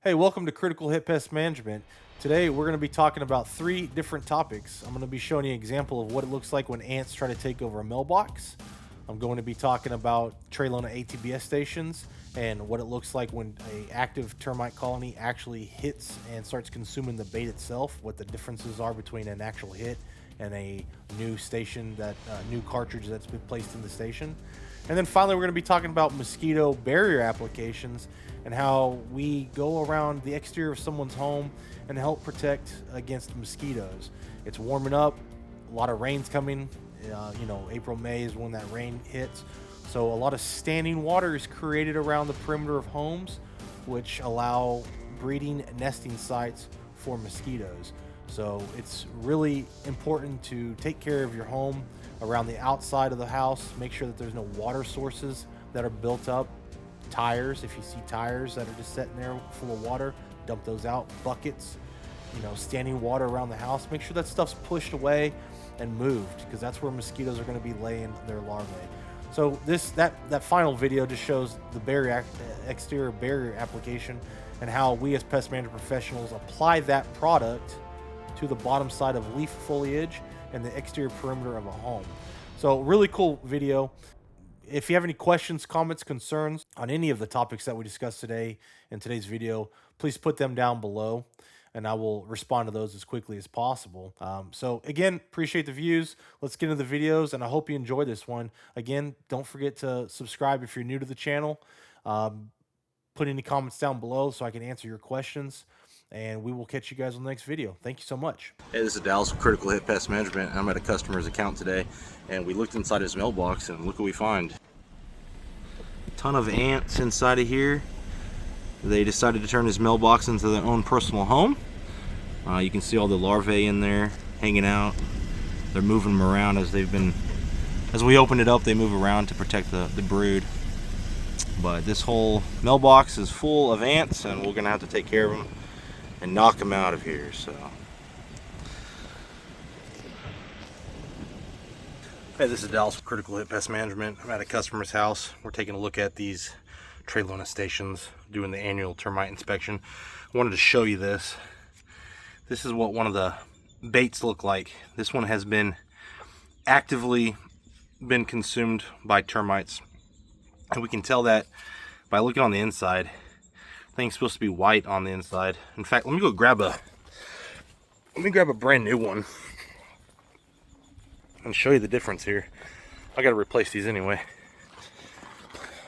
Hey, welcome to Critical Hit Pest Management. Today we're going to be talking about 3 different topics. I'm going to be showing you an example of what it looks like when ants try to take over a mailbox. I'm going to be talking about Trelona ATBS stations and what it looks like when an active termite colony actually hits and starts consuming the bait itself, what the differences are between an actual hit and a new station, new cartridge that's been placed in the station. And then finally, we're going to be talking about mosquito barrier applications and how we go around the exterior of someone's home and help protect against mosquitoes. It's warming up, a lot of rain's coming. April, May is when that rain hits. So a lot of standing water is created around the perimeter of homes, which allow breeding and nesting sites for mosquitoes. So it's really important to take care of your home around the outside of the house. Make sure that there's no water sources that are built up. Tires, if you see tires that are just sitting there full of water, dump those out. Buckets, standing water around the house. Make sure that stuff's pushed away and moved, because that's where mosquitoes are going to be laying their larvae. So that final video just shows the exterior barrier application and how we as pest management professionals apply that product to the bottom side of leaf foliage and the exterior perimeter of a home. So really cool video. If you have any questions, comments, concerns on any of the topics that we discussed today in today's video, please put them down below and I will respond to those as quickly as possible. So again, appreciate the views. Let's get into the videos, and I hope you enjoy this one. Again, don't forget to subscribe if you're new to the channel. Put any comments down below so I can answer your questions, and we will catch you guys on the next video. Thank you so much. Hey, this is Dallas with Critical Hit Pest Management. I'm at a customer's account today, and we looked inside his mailbox, and look what we find. A ton of ants inside of here. They decided to turn his mailbox into their own personal home. You can see all the larvae in there hanging out. They're moving them around as we open it up. They move around to protect the brood. But this whole mailbox is full of ants, and we're gonna have to take care of them and knock them out of here. So, hey, this is Dallas with Critical Hit Pest Management. I'm at a customer's house. We're taking a look at these Trelona stations, doing the annual termite inspection. I wanted to show you this. This is what one of the baits look like. This one has been actively consumed by termites, and we can tell that by looking on the inside. Thing's supposed to be white on the inside. In fact, let me grab a brand new one and show you the difference here. I gotta replace these anyway.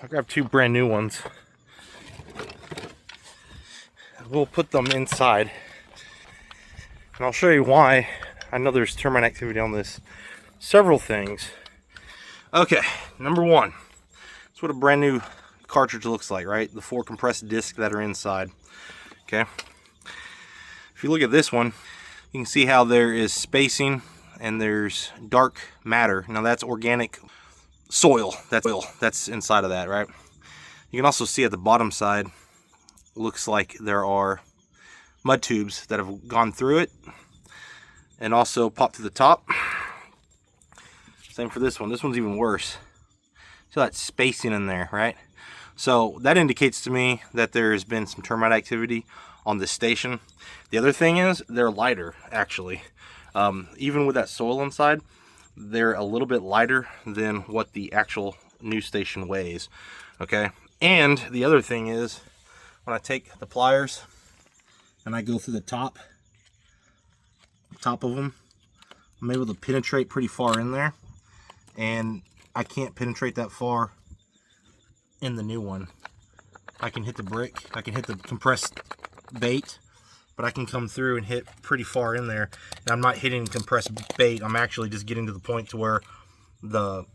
I grabbed 2 brand new ones. We'll put them inside, and I'll show you why. I know there's termite activity on this. Several things. Okay, number 1. That's what a brand new cartridge looks like, right? The 4 compressed discs that are inside. Okay. If you look at this one, you can see how there is spacing and there's dark matter. Now that's organic soil. That's oil that's inside of that, right? You can also see at the bottom side, looks like there are mud tubes that have gone through it and also popped to the top. Same for this one. This one's even worse. See that spacing in there, right? So that indicates to me that there's been some termite activity on this station. The other thing is they're lighter, actually. Even with that soil inside, they're a little bit lighter than what the actual new station weighs. Okay. And the other thing is, when I take the pliers and I go through the top of them, I'm able to penetrate pretty far in there, and I can't penetrate that far in the new one. I can hit the brick, I can hit the compressed bait, but I can come through and hit pretty far in there, and I'm not hitting compressed bait. I'm actually just getting to the point to where the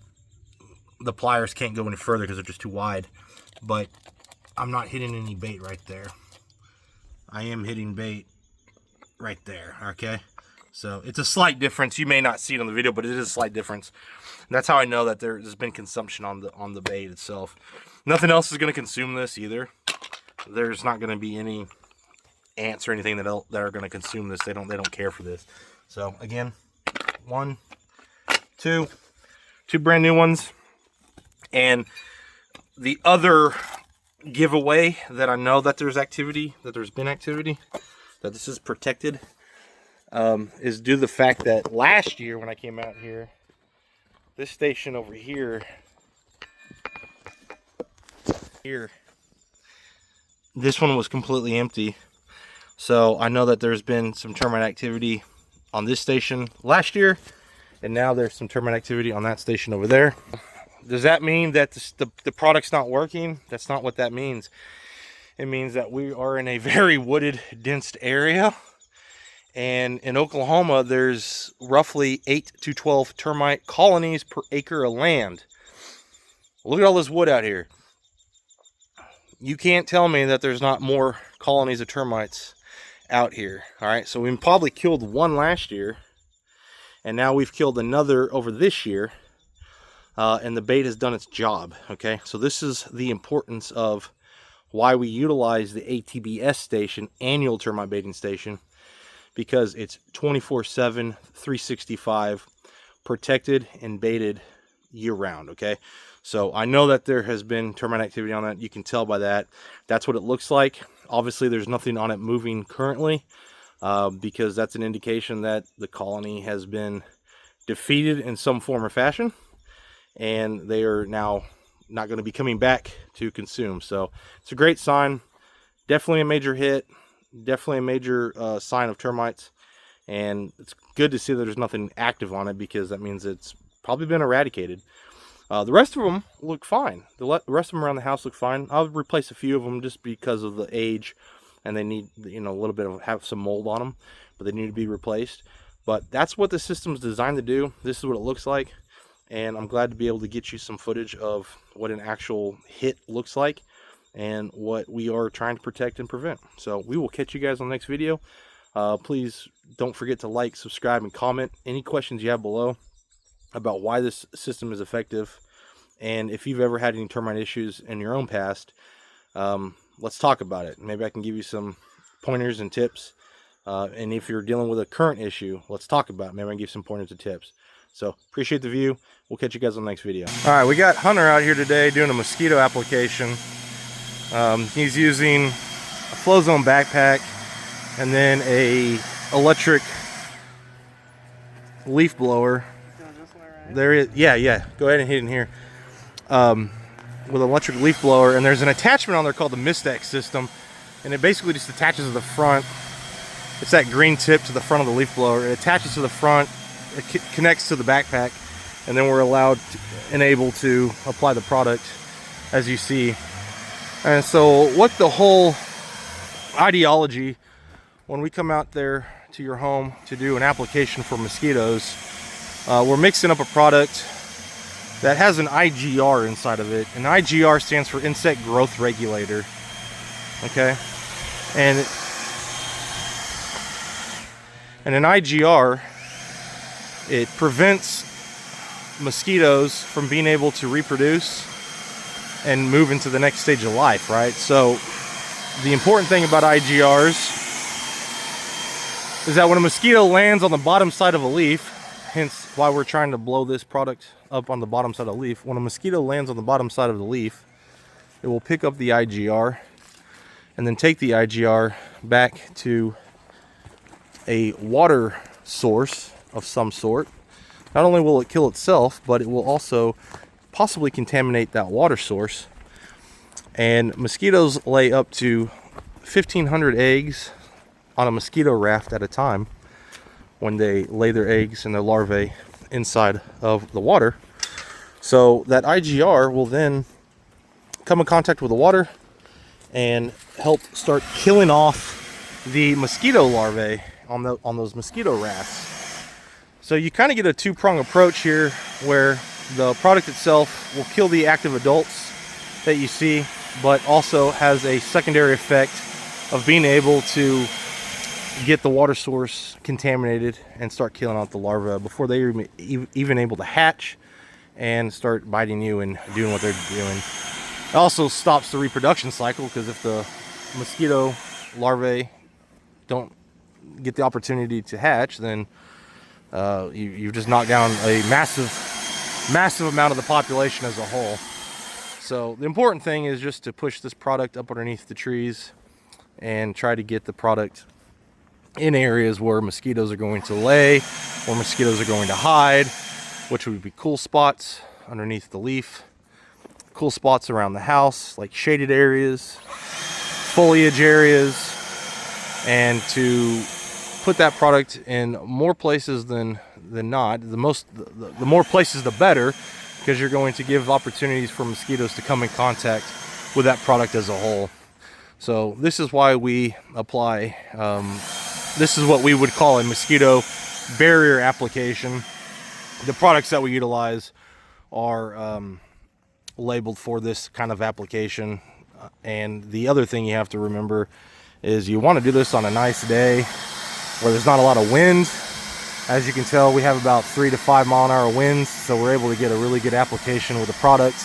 pliers can't go any further because they're just too wide. But I'm not hitting any bait right there. I am hitting bait right there. Okay, so it's a slight difference. You may not see it on the video, but it is a slight difference. And that's how I know that there's been consumption on the bait itself. Nothing else is going to consume this either. There's not going to be any ants or anything that are going to consume this. They don't care for this. So again, 1, 2 brand new ones, and the other giveaway that I know that there's activity, that there's been activity, that this is protected, is due to the fact that last year when I came out here, this station over here, this one was completely empty. So I know that there's been some termite activity on this station last year, and now there's some termite activity on that station over there. Does that mean that the product's not working? That's not what that means. It means that we are in a very wooded, dense area. And in Oklahoma, there's roughly 8 to 12 termite colonies per acre of land. Look at all this wood out here. You can't tell me that there's not more colonies of termites out here. All right, so we probably killed one last year, and now we've killed another over this year, and the bait has done its job. Okay, so this is the importance of why we utilize the ATBS station, annual termite baiting station, because it's 24/7, 365, protected and baited year-round. Okay, so I know that there has been termite activity on that. You can tell by that. That's what it looks like. Obviously, there's nothing on it moving currently, because that's an indication that the colony has been defeated in some form or fashion, and they are now not going to be coming back to consume. So it's a great sign. Definitely a major hit. Definitely a major sign of termites, and it's good to see that there's nothing active on it, because that means it's probably been eradicated. The rest of them look fine. The rest of them around the house look fine. I'll replace a few of them just because of the age, and they need, you know, a little bit of, have some mold on them, but they need to be replaced. But that's what the system's designed to do. This is what it looks like, and I'm glad to be able to get you some footage of what an actual hit looks like and what we are trying to protect and prevent. So we will catch you guys on the next video. Please don't forget to like, subscribe, and comment any questions you have below about why this system is effective, and if you've ever had any termite issues in your own past, let's talk about it. Maybe I can give you some pointers and tips, and if you're dealing with a current issue, let's talk about it. Maybe I can give you some pointers and tips. So appreciate the view. We'll catch you guys on the next video. All right, we got Hunter out here today doing a mosquito application. He's using a FlowZone backpack and then a electric leaf blower. There is, yeah, go ahead and hit in here, with an electric leaf blower, and there's an attachment on there called the Insect system, and it basically just attaches to the front. It's that green tip to the front of the leaf blower. It attaches to the front, it connects to the backpack, and then we're allowed and able to apply the product, as you see. And so what the whole ideology, when we come out there to your home to do an application for mosquitoes, we're mixing up a product that has an IGR inside of it. An IGR stands for Insect Growth Regulator. Okay? And an IGR, it prevents mosquitoes from being able to reproduce and move into the next stage of life, right? So the important thing about IGRs is that when a mosquito lands on the bottom side of a leaf, hence why we're trying to blow this product up on the bottom side of the leaf, when a mosquito lands on the bottom side of the leaf, it will pick up the IGR and then take the IGR back to a water source of some sort. Not only will it kill itself, but it will also possibly contaminate that water source. And mosquitoes lay up to 1,500 eggs on a mosquito raft at a time when they lay their eggs and their larvae inside of the water. So that IGR will then come in contact with the water and help start killing off the mosquito larvae on those mosquito rafts. So you kind of get a two-prong approach here, where the product itself will kill the active adults that you see, but also has a secondary effect of being able to get the water source contaminated and start killing out the larvae before they're even able to hatch and start biting you and doing what they're doing. It also stops the reproduction cycle, because if the mosquito larvae don't get the opportunity to hatch, then you've just knocked down a massive amount of the population as a whole. So the important thing is just to push this product up underneath the trees and try to get the product in areas where mosquitoes are going to lay, where mosquitoes are going to hide, which would be cool spots underneath the leaf, cool spots around the house, like shaded areas, foliage areas, and to put that product in more places than not. The more places, the better, because you're going to give opportunities for mosquitoes to come in contact with that product as a whole. So this is why we apply, this is what we would call a mosquito barrier application. The products that we utilize are labeled for this kind of application. And the other thing you have to remember is you want to do this on a nice day where there's not a lot of wind. As you can tell, we have about 3 to 5 mile an hour winds, so we're able to get a really good application with the product.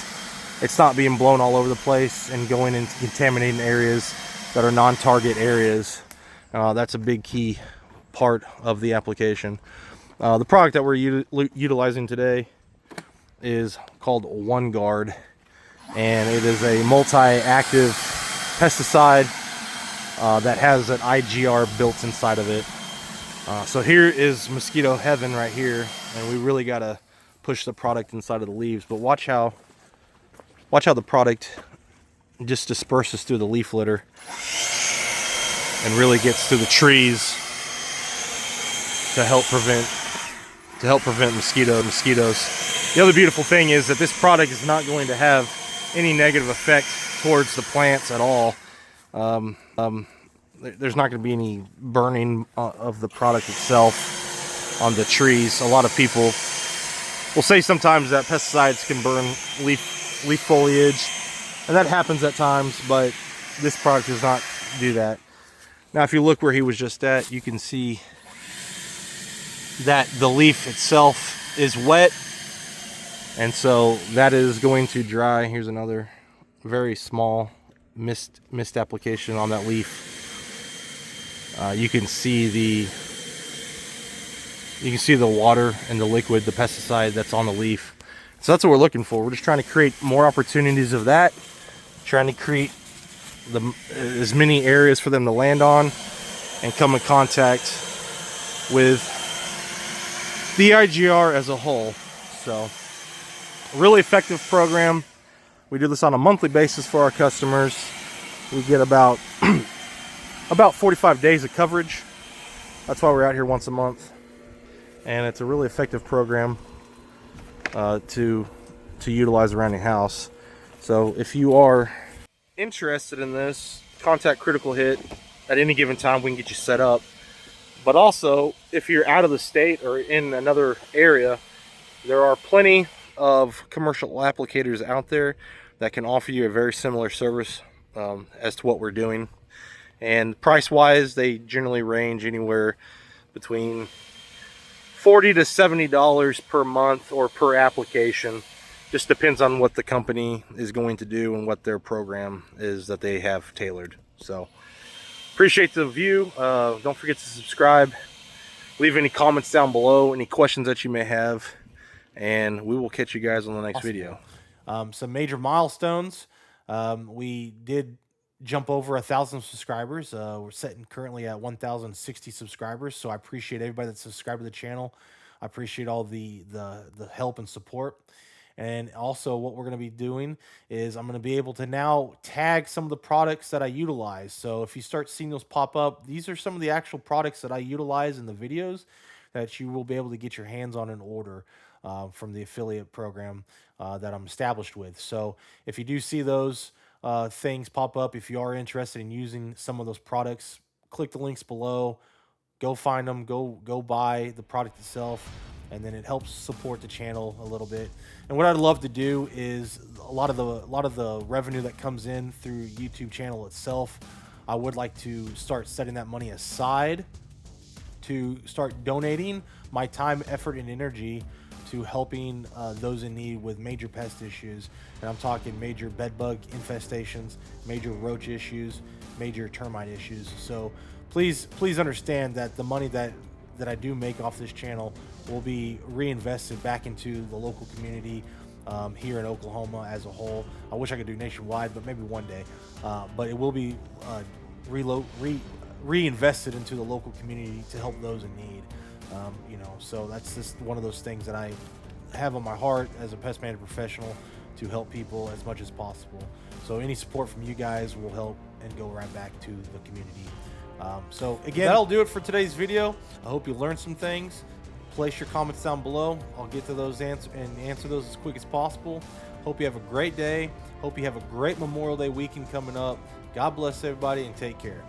It's not being blown all over the place and going into contaminating areas that are non-target areas. That's a big key part of the application. The product that we're utilizing today is called OneGuard, and it is a multi-active pesticide that has an IGR built inside of it. So here is mosquito heaven right here, and we really got to push the product inside of the leaves. But watch how the product just disperses through the leaf litter and really gets to the trees to help prevent mosquitoes. The other beautiful thing is that this product is not going to have any negative effect towards the plants at all. There's not going to be any burning of the product itself on the trees. A lot of people will say sometimes that pesticides can burn leaf foliage, and that happens at times, but this product does not do that. Now, if you look where he was just at, you can see that the leaf itself is wet, and so that is going to dry. Here's another very small mist application on that leaf. You can see the water and the liquid, the pesticide that's on the leaf. So that's what we're looking for. We're just trying to create more opportunities of that, trying to create as many areas for them to land on and come in contact with the IGR as a whole. So, a really effective program. We do this on a monthly basis for our customers. We get about 45 days of coverage. That's why we're out here once a month, and it's a really effective program to utilize around your house. So if you are interested in this, contact Critical Hit at any given time. We can get you set up. But also, if you're out of the state or in another area, there are plenty of commercial applicators out there that can offer you a very similar service as to what we're doing. And price-wise, they generally range anywhere between $40 to $70 per month or per application. Just depends on what the company is going to do and what their program is that they have tailored. So, appreciate the view. Don't forget to subscribe. Leave any comments down below, any questions that you may have, and we will catch you guys on the next video. Some major milestones. We did jump over 1,000 subscribers. We're sitting currently at 1,060 subscribers. So I appreciate everybody that's subscribed to the channel. I appreciate all the help and support. And also what we're going to be doing is I'm going to be able to now tag some of the products that I utilize. So if you start seeing those pop up, these are some of the actual products that I utilize in the videos that you will be able to get your hands on and order from the affiliate program that I'm established with. So if you do see those things pop up, if you are interested in using some of those products, click the links below, go find them, go buy the product itself, and then it helps support the channel a little bit. And what I'd love to do is a lot of the revenue that comes in through YouTube channel itself, I would like to start setting that money aside to start donating my time, effort, and energy to helping those in need with major pest issues. And I'm talking major bedbug infestations, major roach issues, major termite issues. So please understand that the money that I do make off this channel will be reinvested back into the local community, here in Oklahoma as a whole. I wish I could do nationwide, but maybe one day. But it will be reinvested into the local community to help those in need. You know, so that's just one of those things that I have on my heart as a pest management professional, to help people as much as possible. So any support from you guys will help and go right back to the community. So again, that'll do it for today's video. I hope you learned some things. Place your comments down below. I'll get to those answer those as quick as possible. Hope you have a great day. Hope you have a great Memorial Day weekend coming up. God bless everybody and take care.